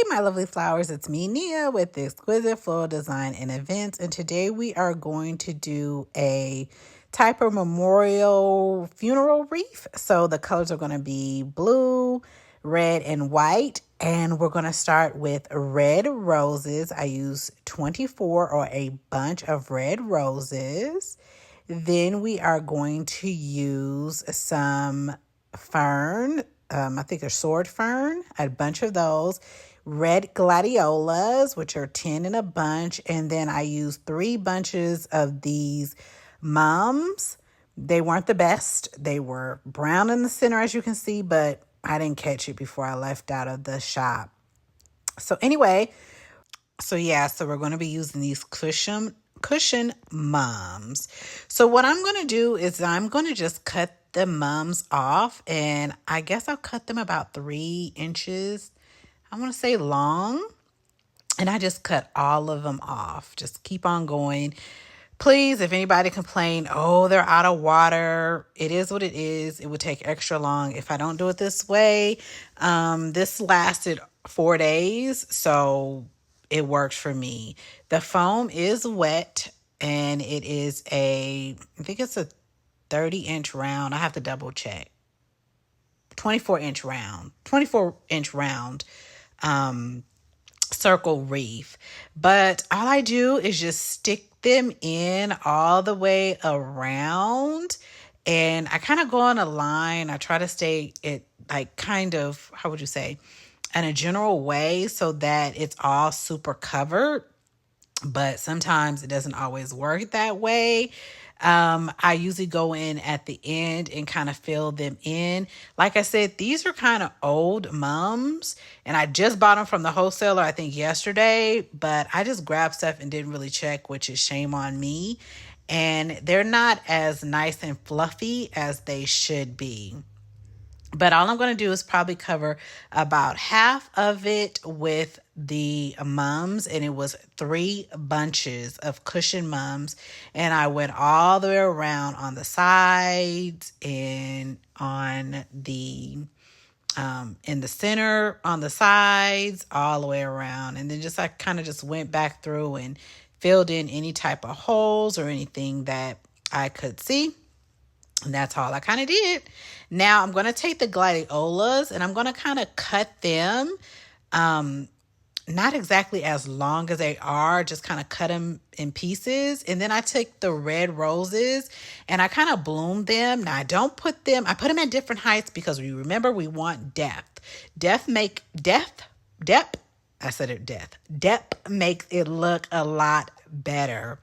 my lovely flowers, it's me, Nia, with Exquisite Floral Design and Events, and today we are going to do a type of memorial funeral wreath. So the colors are going to be blue, red, and white, and we're going to start with red roses. I use 24 or a bunch of red roses. Then we are going to use some fern. I think they're sword fern, a bunch of those. Red gladiolus, which are 10 in a bunch. And then I used 3 bunches of these mums. They weren't the best. They were brown in the center, as you can see, but I didn't catch it before I left out of the shop. So anyway, so we're going to be using these cushion mums. So what I'm going to do is I'm going to just cut the mums off, and I guess I'll cut them about 3 inches, I want to say long, and I just cut all of them off. Just keep on going. Please, if anybody complain, oh, they're out of water, it is what it is. It would take extra long if I don't do it this way. This lasted 4 days, so it works for me. The foam is wet, and it is I think it's a 30-inch round. I have to double check. 24-inch round circle wreath. But all I do is just stick them in all the way around, and I kind of go on a line. I try to stay it like kind of, how would you say, in a general way so that it's all super covered, but sometimes it doesn't always work that way. I usually go in at the end and kind of fill them in. Like I said, these are kind of old mums, and I just bought them from the wholesaler, I think yesterday, but I just grabbed stuff and didn't really check, which is shame on me. And they're not as nice and fluffy as they should be. But all I'm going to do is probably cover about half of it with the mums, and it was 3 bunches of cushion mums, and I went all the way around on the sides and on the in the center, on the sides, all the way around, and then I kind of just went back through and filled in any type of holes or anything that I could see. And that's all I kind of did. Now I'm going to take the gladiolus and I'm going to kind of cut them, not exactly as long as they are, just kind of cut them in pieces. And then I took the red roses and I kind of bloomed them. Now I put them at different heights because remember we want depth. Depth makes it look a lot better.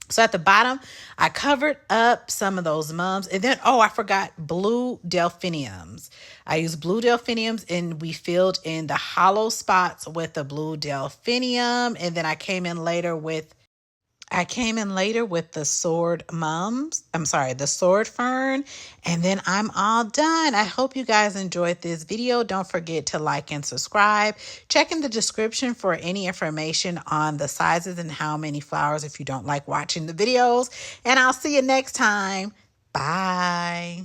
So at the bottom, I covered up some of those mums. And then, I forgot blue delphiniums. I used blue delphiniums, and we filled in the hollow spots with the blue delphinium. And then I came in later with the sword mums. The sword fern. And then I'm all done. I hope you guys enjoyed this video. Don't forget to like and subscribe. Check in the description for any information on the sizes and how many flowers if you don't like watching the videos. And I'll see you next time. Bye.